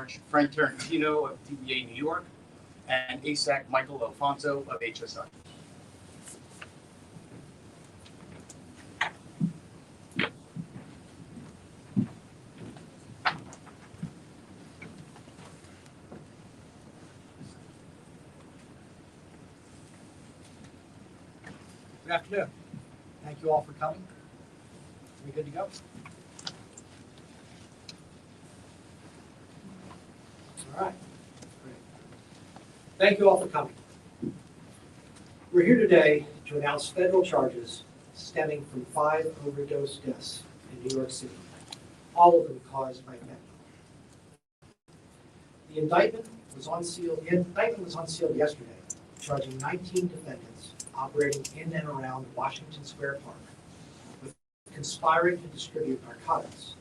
Sarge Frank Tarantino of DEA New York, and ASAC Michael Alfonso of HSI. Good afternoon. Thank you all for coming. Are we good to go? All right. Great. Thank you all for coming. We're here today to announce federal charges stemming from 5 overdose deaths in New York City, all of them caused by fentanyl. The indictment was unsealed yesterday, charging 19 defendants operating in and around Washington Square Park with conspiring to distribute narcotics,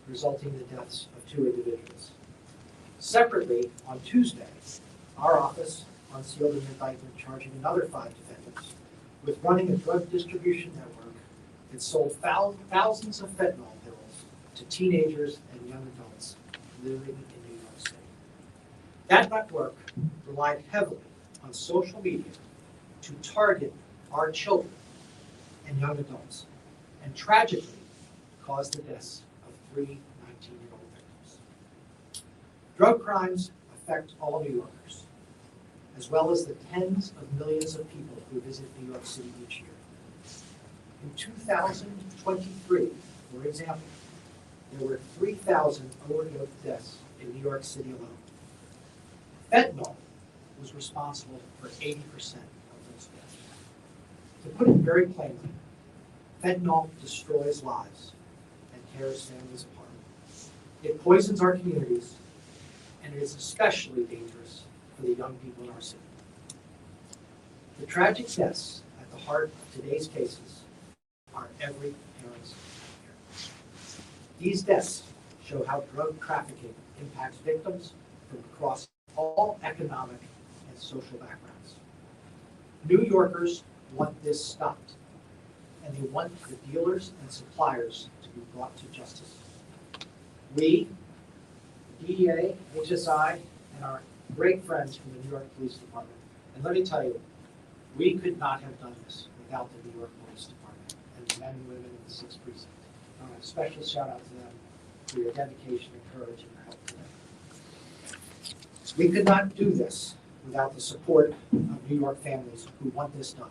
resulting in the deaths of 2 individuals. Separately, on Tuesday, our office unsealed an indictment charging another 5 defendants with running a drug distribution network that sold thousands of fentanyl pills to teenagers and young adults living in New York City. That network relied heavily on social media to target our children and young adults, and tragically caused the deaths of 3 19-year-old victims. Drug crimes affect all New Yorkers, as well as the tens of millions of people who visit New York City each year. In 2023, for example, there were 3,000 overdose deaths in New York City alone. Fentanyl was responsible for 80% of those deaths. To put it very plainly, fentanyl destroys lives and tears families apart. It poisons our communities, and it is especially dangerous for the young people in our city. The tragic deaths at the heart of today's cases are every parent's nightmare. These deaths show how drug trafficking impacts victims from across all economic and social backgrounds. New Yorkers want this stopped, and they want the dealers and suppliers to be brought to justice. We, DEA, HSI, and our great friends from the New York Police Department, and let me tell you, we could not have done this without the New York Police Department and the men and women of the 6th Precinct. I want a special shout out to them for your dedication and courage and your help today. We could not do this without the support of New York families who want this done.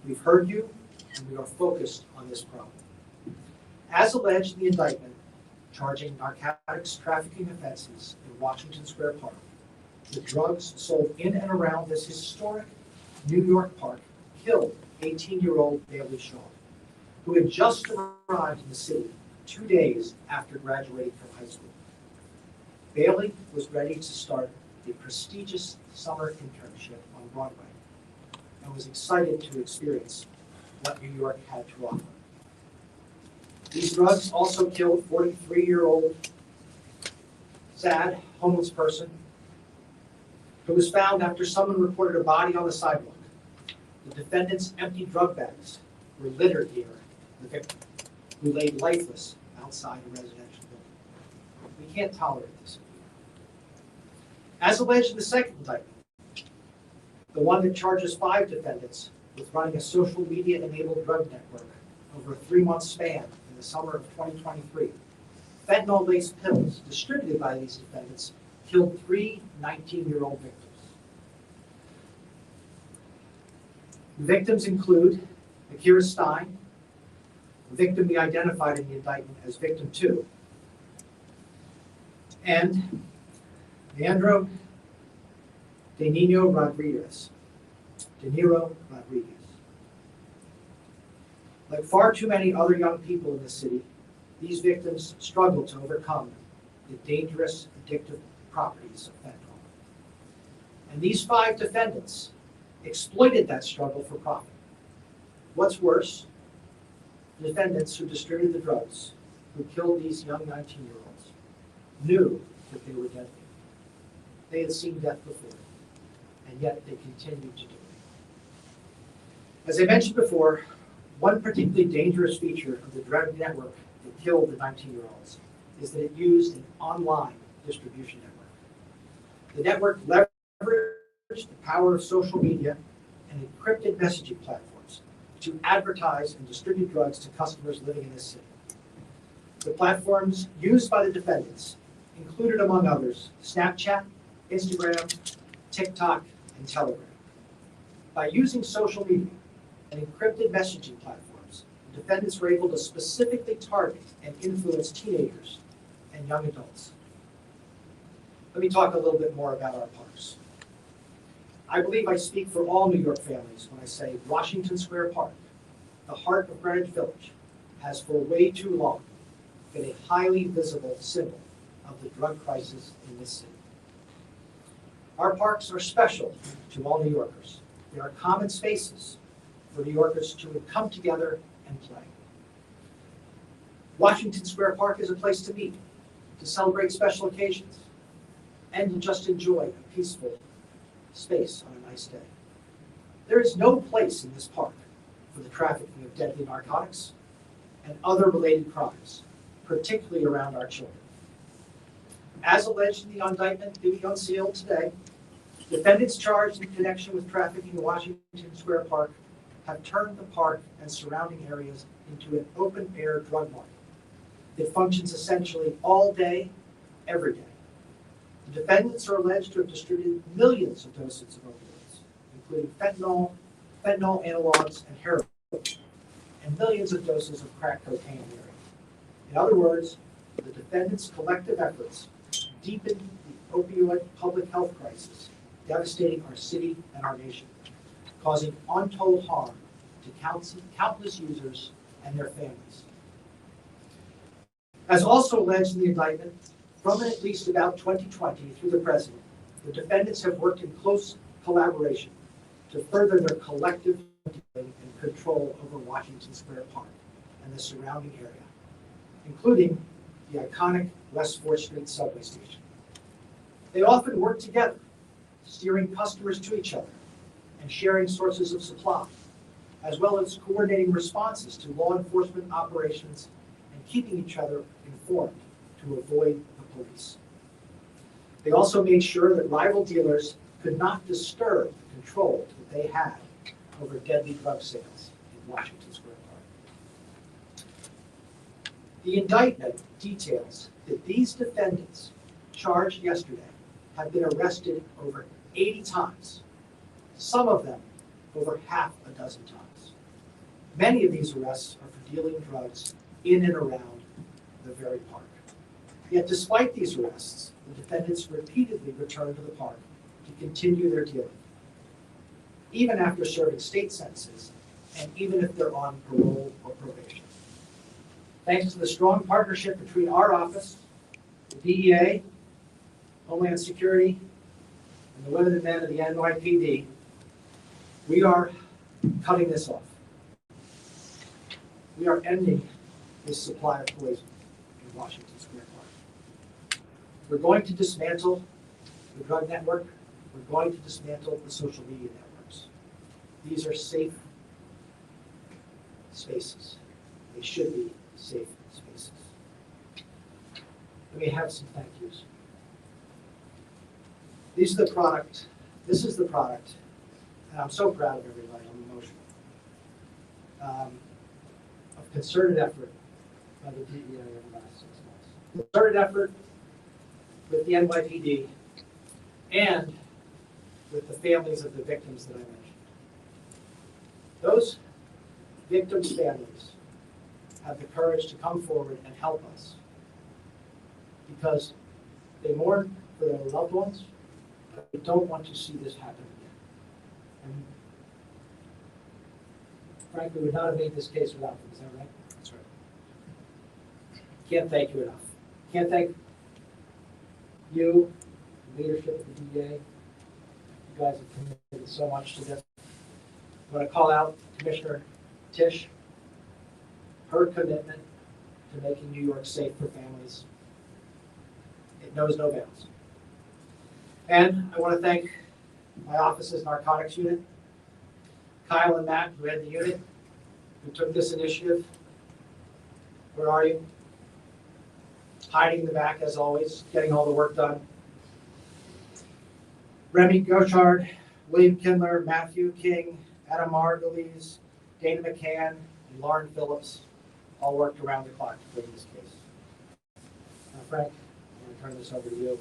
We've heard you, and we are focused on this problem. As alleged in the indictment charging narcotics trafficking offenses in Washington Square Park, the drugs sold in and around this historic New York park killed 18-year-old Bailey Shaw, who had just arrived in the city 2 days after graduating from high school. Bailey was ready to start a prestigious summer internship on Broadway and was excited to experience what New York had to offer. These drugs also killed 43-year-old sad homeless person who was found after someone reported a body on the sidewalk. The defendant's empty drug bags were littered near the victim, who lay lifeless outside a residential building. We can't tolerate this. As alleged in the second indictment, the one that charges 5 defendants with running a social media-enabled drug network over a 3-month span in the summer of 2023, fentanyl-laced pills distributed by these defendants killed 3 19-year-old victims. The victims include Akira Stein, the victim we identified in the indictment as victim 2, and Leandro De Niro Rodriguez. Like far too many other young people in the city, these victims struggle to overcome the dangerous, addictive properties of fentanyl. And these 5 defendants exploited that struggle for profit. What's worse, the defendants who distributed the drugs, who killed these young 19-year-olds, knew that they were deadly. They had seen death before, and yet they continued to do it. As I mentioned before, one particularly dangerous feature of the drug network that killed the 19-year-olds is that it used an online distribution network. The network leveraged the power of social media and encrypted messaging platforms to advertise and distribute drugs to customers living in this city. The platforms used by the defendants included, among others, Snapchat, Instagram, TikTok, and Telegram. By using social media and encrypted messaging platforms, the defendants were able to specifically target and influence teenagers and young adults. Let me talk a little bit more about our parks. I believe I speak for all New York families when I say Washington Square Park, the heart of Greenwich Village, has for way too long been a highly visible symbol of the drug crisis in this city. Our parks are special to all New Yorkers. They are common spaces for New Yorkers to come together and play. Washington Square Park is a place to meet, to celebrate special occasions, and to just enjoy a peaceful space on a nice day. There is no place in this park for the trafficking of deadly narcotics and other related crimes, particularly around our children. As alleged in the indictment being unsealed today, defendants charged in connection with trafficking in Washington Square Park have turned the park and surrounding areas into an open-air drug market that functions essentially all day, every day. The defendants are alleged to have distributed millions of doses of opioids, including fentanyl, fentanyl analogs, and heroin, and millions of doses of crack cocaine in the area. In other words, the defendants' collective efforts deepen the opioid public health crisis, devastating our city and our nation, causing untold harm to countless users and their families. As also alleged in the indictment, from at least about 2020 through the president, the defendants have worked in close collaboration to further their collective and control over Washington Square Park and the surrounding area, including the iconic West 4th Street subway station. They often work together, steering customers to each other and sharing sources of supply, as well as coordinating responses to law enforcement operations and keeping each other informed to avoid the police. They also made sure that rival dealers could not disturb the control that they had over deadly drug sales in Washington Square Park. The indictment details that these defendants charged yesterday have been arrested over 80 times, some of them over half a dozen times. Many of these arrests are for dealing drugs in and around the very park. Yet despite these arrests, the defendants repeatedly return to the park to continue their dealing, even after serving state sentences and even if they're on parole or probation. Thanks to the strong partnership between our office, the DEA, Homeland Security, and the women and men of the NYPD, we are cutting this off. We are ending this supply of poison in Washington Square Park. We're going to dismantle the drug network. We're going to dismantle the social media networks. These are safe spaces. They should be safe spaces. Let me have some thank yous. This is the product, and I'm so proud of everybody, I'm emotional, of concerted effort by the DEA over the last 6 months. Concerted effort with the NYPD and with the families of the victims that I mentioned. Those victims' families have the courage to come forward and help us because they mourn for their loved ones, but they don't want to see this happen again. And frankly, we would not have made this case without them. Is that right? That's right. Can't thank you enough. Can't thank you, the leadership of the DEA. You guys have committed so much to this. I want to call out Commissioner Tisch, her commitment to making New York safe for families. It knows no bounds. And I want to thank my office's narcotics unit, Kyle and Matt, who head the unit, who took this initiative. Where are you? Hiding in the back, as always, getting all the work done. Remy Gauchard, William Kindler, Matthew King, Adam Margulies, Dana McCann, and Lauren Phillips all worked around the clock to bring this case. Now, Frank, I'm going to turn this over to you.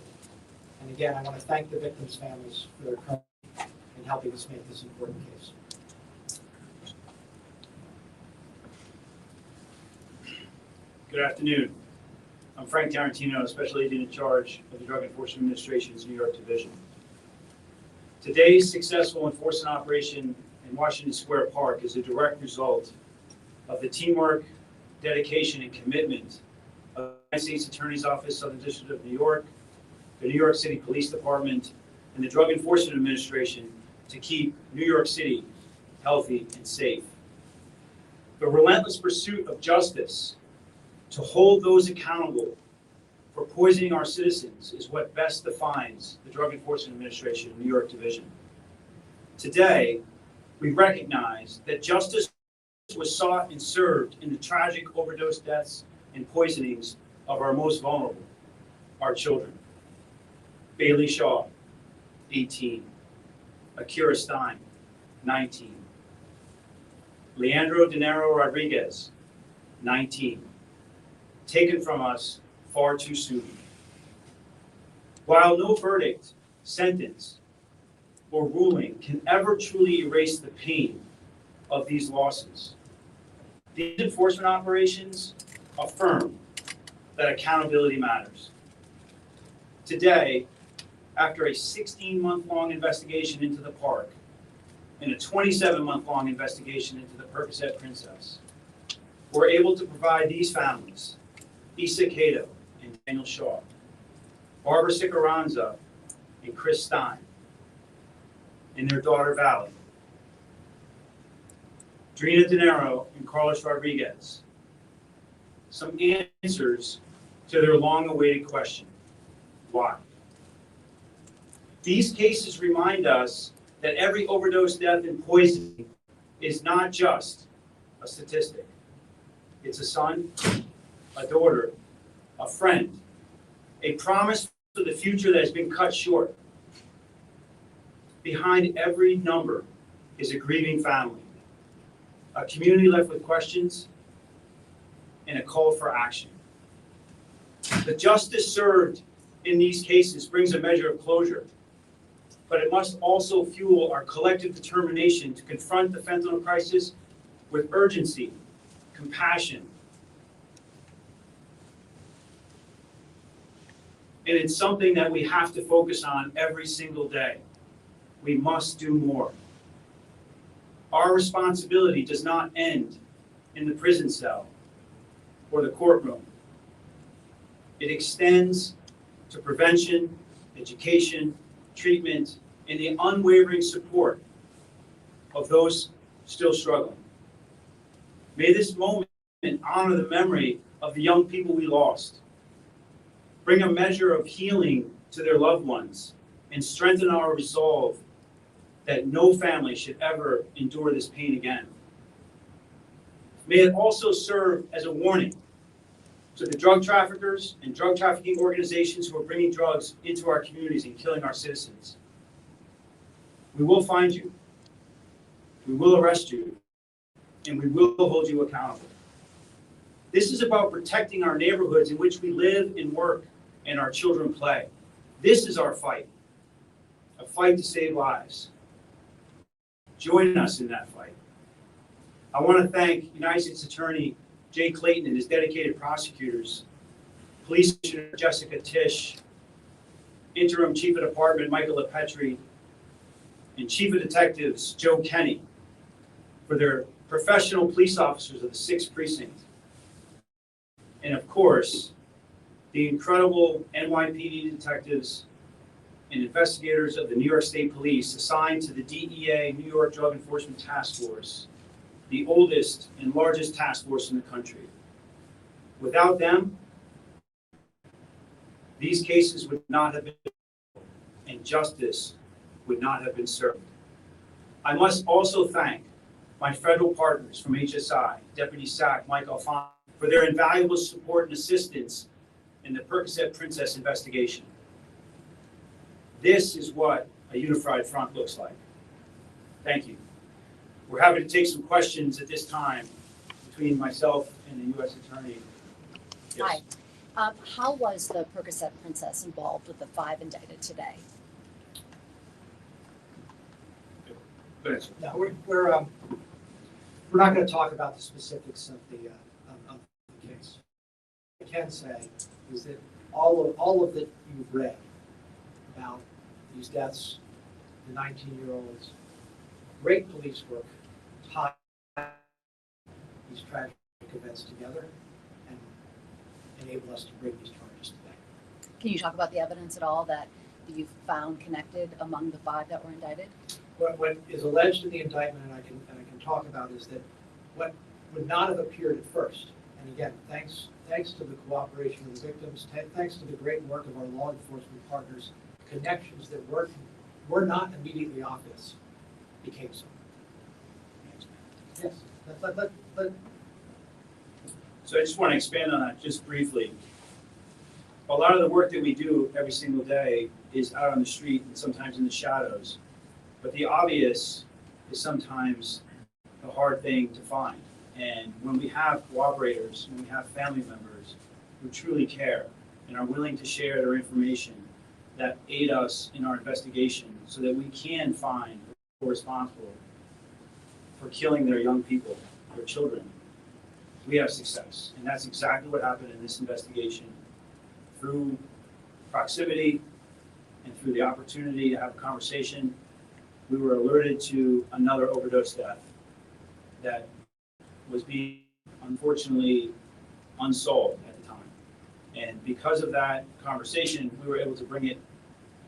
And again, I want to thank the victims' families for their courage in helping us make this important case. Good afternoon. I'm Frank Tarantino, Special Agent in charge of the Drug Enforcement Administration's New York Division. Today's successful enforcement operation in Washington Square Park is a direct result of the teamwork, dedication, and commitment of the United States Attorney's Office, Southern District of New York, the New York City Police Department, and the Drug Enforcement Administration to keep New York City healthy and safe. The relentless pursuit of justice to hold those accountable for poisoning our citizens is what best defines the Drug Enforcement Administration New York Division. Today, we recognize that justice was sought and served in the tragic overdose deaths and poisonings of our most vulnerable, our children. Bailey Shaw, 18. Akira Stein, 19. Leandro Dinero Rodriguez, 19. Taken from us far too soon. While no verdict, sentence, or ruling can ever truly erase the pain of these losses, these enforcement operations affirm that accountability matters. Today, after a 16-month-long investigation into the park and a 27-month-long investigation into the Percocet Princess, we're able to provide these families, Issa Cato and Daniel Shaw, Barbara Sicaranza and Chris Stein, and their daughter Valley, Drina Dinero and Carlos Rodriguez, some answers to their long-awaited question: why? These cases remind us that every overdose death and poisoning is not just a statistic. It's a son, a daughter, a friend, a promise for the future that has been cut short. Behind every number is a grieving family, a community left with questions, and a call for action. The justice served in these cases brings a measure of closure, but it must also fuel our collective determination to confront the fentanyl crisis with urgency, compassion, and it's something that we have to focus on every single day. We must do more. Our responsibility does not end in the prison cell or the courtroom. It extends to prevention, education, treatment, and the unwavering support of those still struggling. May this moment honor the memory of the young people we lost, bring a measure of healing to their loved ones, and strengthen our resolve that no family should ever endure this pain again. May it also serve as a warning to the drug traffickers and drug trafficking organizations who are bringing drugs into our communities and killing our citizens. We will find you, we will arrest you, and we will hold you accountable. This is about protecting our neighborhoods in which we live and work and our children play. This is our fight, a fight to save lives. Join us in that fight. I want to thank United States Attorney Jay Clayton and his dedicated prosecutors, Police Commissioner Jessica Tisch, Interim Chief of Department Michael LePetri, and Chief of Detectives Joe Kenny for their professional police officers of the 6th Precinct. And of course, the incredible NYPD detectives and investigators of the New York State Police assigned to the DEA New York Drug Enforcement Task Force, the oldest and largest task force in the country. Without them, these cases would not have been, and justice would not have been served. I must also thank my federal partners from HSI, Deputy SAC Mike Alfonso, for their invaluable support and assistance in the Percocet Princess investigation. This is what a unified front looks like. Thank you. We're happy to take some questions at this time between myself and the U.S. Attorney. Yes. Hi. How was the Percocet Princess involved with the 5 indicted today? Go ahead, sir. No, we're not going to talk about the specifics of the case. What I can say is that all of that you've read about these deaths, the 19-year-olds, great police work, tied these tragic events together and enable us to bring these charges today. Can you talk about the evidence at all that you've found connected among the 5 that were indicted? What is alleged in the indictment, and I can talk about, is that what would not have appeared at first, and again, thanks to the cooperation of the victims, thanks to the great work of our law enforcement partners, connections that were not immediately obvious became so. Yes. So I just want to expand on that just briefly. A lot of the work that we do every single day is out on the street and sometimes in the shadows. But the obvious is sometimes a hard thing to find. And when we have cooperators, when we have family members who truly care and are willing to share their information that aid us in our investigation so that we can find who are responsible for killing their young people, their children, we have success. And that's exactly what happened in this investigation. Through proximity and through the opportunity to have a conversation, we were alerted to another overdose death that was being, unfortunately, unsolved at the time. And because of that conversation, we were able to bring it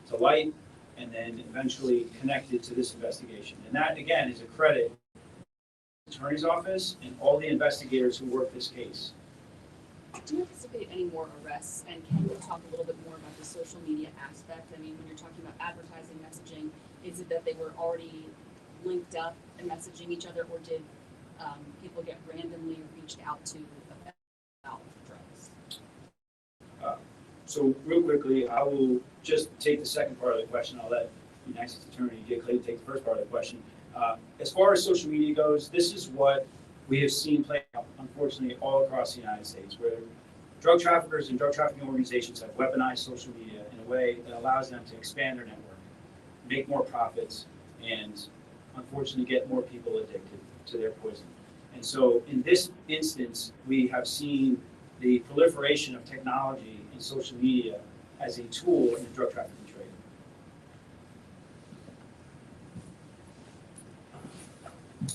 to light and then eventually connect it to this investigation. And that, again, is a credit to the Attorney's Office and all the investigators who worked this case. Do you anticipate any more arrests? And can you talk a little bit more about the social media aspect? I mean, when you're talking about advertising, messaging, is it that they were already linked up and messaging each other, or did people get randomly reached out to about drugs? So real quickly, I will just take the second part of the question. I'll let the next attorney, Jay Clay, take the first part of the question. As far as social media goes, this is what we have seen play out, unfortunately, all across the United States, where drug traffickers and drug trafficking organizations have weaponized social media in a way that allows them to expand their network, make more profits, and unfortunately get more people addicted to their poison. And so in this instance, we have seen the proliferation of technology and social media as a tool in the drug trafficking trade.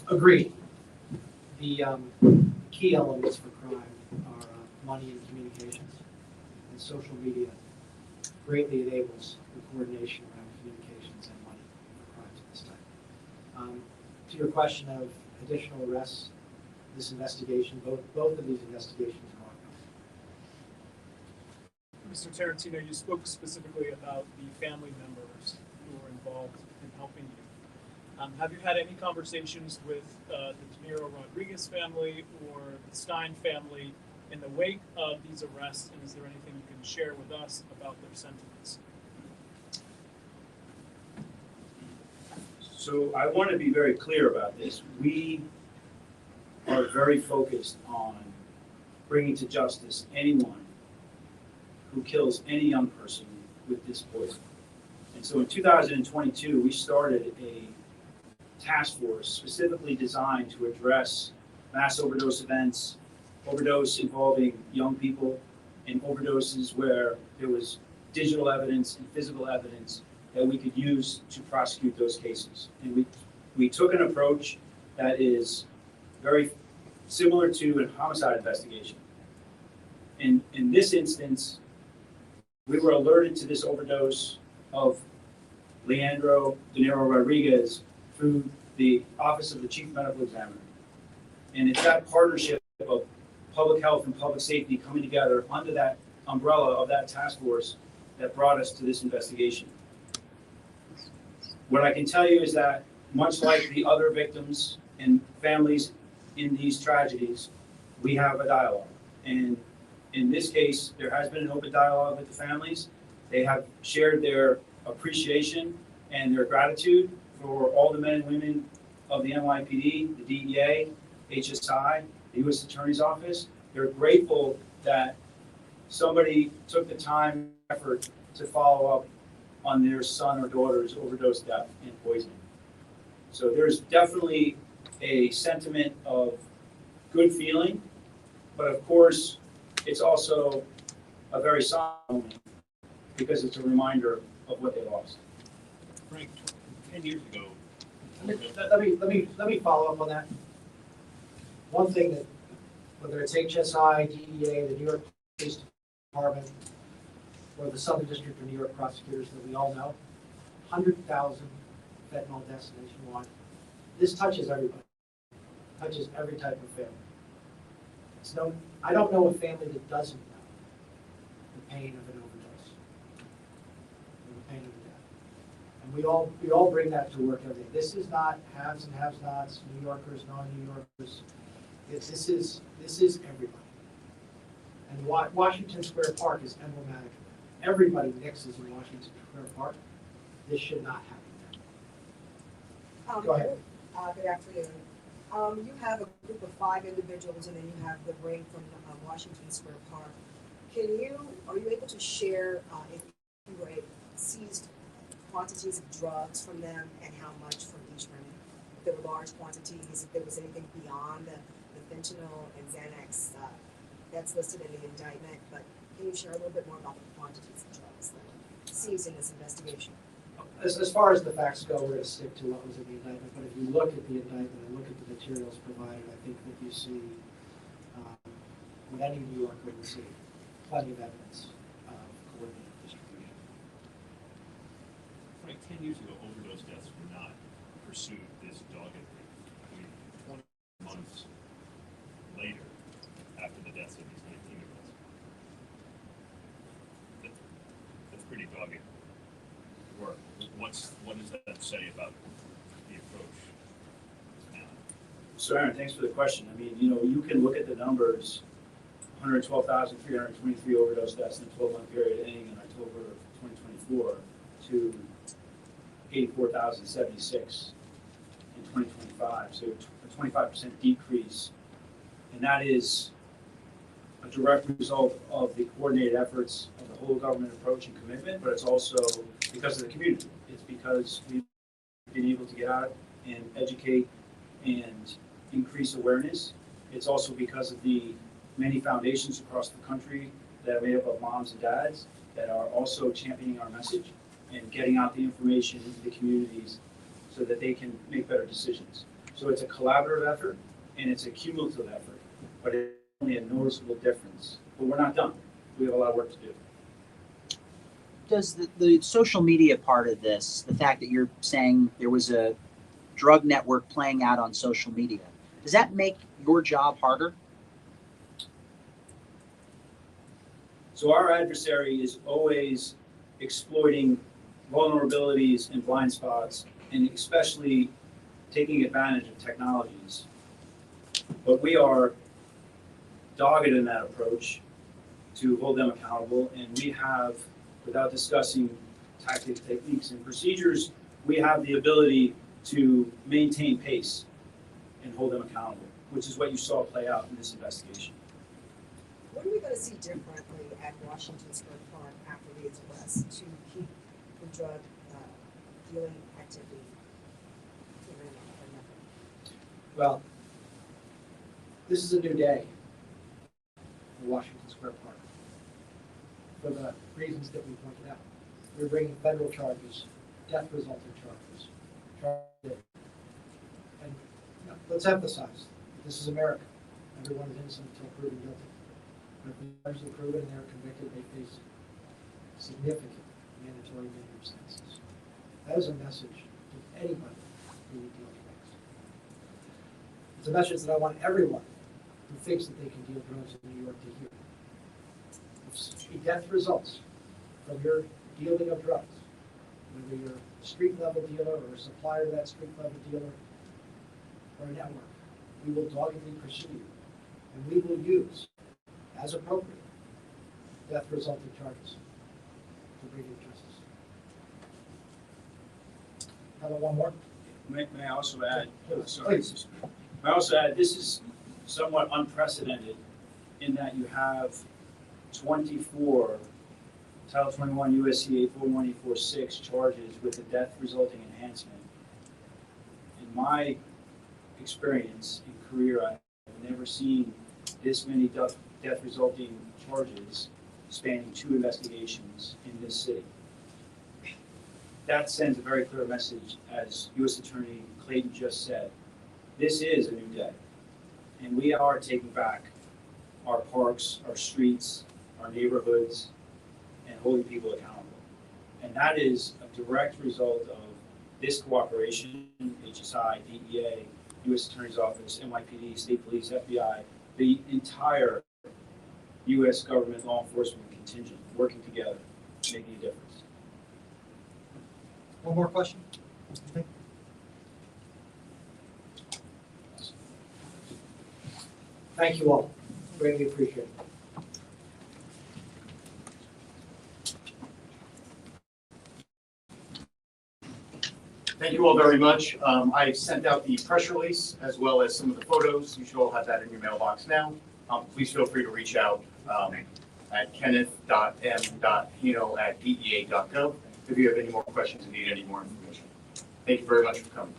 Agreed. The key elements for crime are money and communications, and social media greatly enables the coordination around communications and money for crimes of this type. To your question of additional arrests, this investigation, both of these investigations are ongoing. Mr. Tarantino, you spoke specifically about the family members who were involved in helping you. Have you had any conversations with the De Niro Rodriguez family or the Stein family in the wake of these arrests, and is there anything you can share with us about their sentiments? So I want to be very clear about this. We are very focused on bringing to justice anyone who kills any young person with this poison. And so in 2022, we started a task force specifically designed to address mass overdose events, overdose involving young people, and overdoses where there was digital evidence and physical evidence that we could use to prosecute those cases. And we took an approach that is very similar to a homicide investigation. In this instance, we were alerted to this overdose of Leandro De Niro Rodriguez through the Office of the Chief Medical Examiner. And it's that partnership of public health and public safety coming together under that umbrella of that task force that brought us to this investigation. What I can tell you is that much like the other victims and families in these tragedies, we have a dialogue. And in this case, there has been an open dialogue with the families. They have shared their appreciation and their gratitude for all the men and women of the NYPD, the DEA, HSI, the U.S. Attorney's Office. They're grateful that somebody took the time and effort to follow up on their son or daughter's overdose death and poisoning. So there's definitely a sentiment of good feeling, but of course, it's also a very solemn moment because it's a reminder of what they lost. Frank, 10 years ago. Let me follow up on that. One thing that, whether it's HSI, DEA, the New York Police Department, or the Southern District of New York prosecutors that we all know, 100,000 fentanyl deaths nationwide. This touches everybody. Touches every type of family. I don't know a family that doesn't know the pain of an overdose, or the pain of a death. And we all bring that to work every day. This is not haves and have-nots, New Yorkers, non-New Yorkers. This is everybody. And Washington Square Park is emblematic of that. Everybody mixes in Washington Square Park. This should not happen there. Go ahead. Good afternoon. You have a group of 5 individuals, and then you have the ring from Washington Square Park. Are you able to share if you were seized quantities of drugs from them and how much from each ring? If there were large quantities, if there was anything beyond the fentanyl and Xanax that's listed in the indictment, but can you share a little bit more about the quantities of drugs that were seized in this investigation? As far as the facts go, we're going to stick to what was in the indictment, but if you look at the indictment and look at the materials provided, I think that you see what any New Yorker would see, plenty of evidence of coordinated distribution. Frank, 10 years ago, overdose deaths were not pursued this doggedly. I mean, 20 months later, after the deaths of these 19-year-olds. That's pretty dogged work. What does that say about the approach now? So Aaron, thanks for the question. I mean, you can look at the numbers, 112,323 overdose deaths in a 12-month period ending in October of 2024 to 84,076 in 2025. So a 25% decrease. And that is a direct result of the coordinated efforts of the whole government approach and commitment, but it's also because of the community. It's because we've been able to get out and educate and increase awareness. It's also because of the many foundations across the country that are made up of moms and dads that are also championing our message and getting out the information into the communities so that they can make better decisions. So it's a collaborative effort and it's a cumulative effort, but it's only a noticeable difference. But we're not done. We have a lot of work to do. Does the social media part of this, the fact that you're saying there was a drug network playing out on social media, does that make your job harder? So our adversary is always exploiting vulnerabilities and blind spots, and especially taking advantage of technologies. But we are dogged in that approach to hold them accountable, and we have, without discussing tactics, techniques, and procedures, we have the ability to maintain pace and hold them accountable, which is what you saw play out in this investigation. What are we going to see differently at Washington Square Park after these arrests to keep the drug dealing activity? Well, this is a new day for Washington Square Park for the reasons that we pointed out. We're bringing federal charges, death resulting charges. And let's emphasize, this is America. Everyone is innocent until proven guilty. But if the charges are proven and they're convicted, they face significant mandatory minimum sentences. That is a message to anybody who would deal drugs. It's a message that I want everyone who thinks that they can deal drugs in New York to hear. If death results from your dealing of drugs, whether you're a street level dealer or a supplier to that street level dealer or a network, we will doggedly pursue you, and we will use, as appropriate, death resulting charges to bring you justice. Have one more? May I also add, sorry. Please. May I also add, this is somewhat unprecedented in that you have 24 Title 21 USC 841-846 charges with a death resulting enhancement. In my experience in career, I've never seen this many death resulting charges spanning 2 investigations in this city. That sends a very clear message, as U.S. Attorney Clayton just said. This is a new day, and we are taking back our parks, our streets, our neighborhoods, and holding people accountable. And that is a direct result of this cooperation, HSI, DEA, U.S. Attorney's Office, NYPD, State Police, FBI, the entire U.S. government law enforcement contingent working together, making a difference. One more question? Thank you all. Greatly appreciate it. Thank you all very much. I've sent out the press release as well as some of the photos. You should all have that in your mailbox now. Please feel free to reach out at kenneth.m.hino@dea.gov if you have any more questions and need any more information. Thank you very much for coming.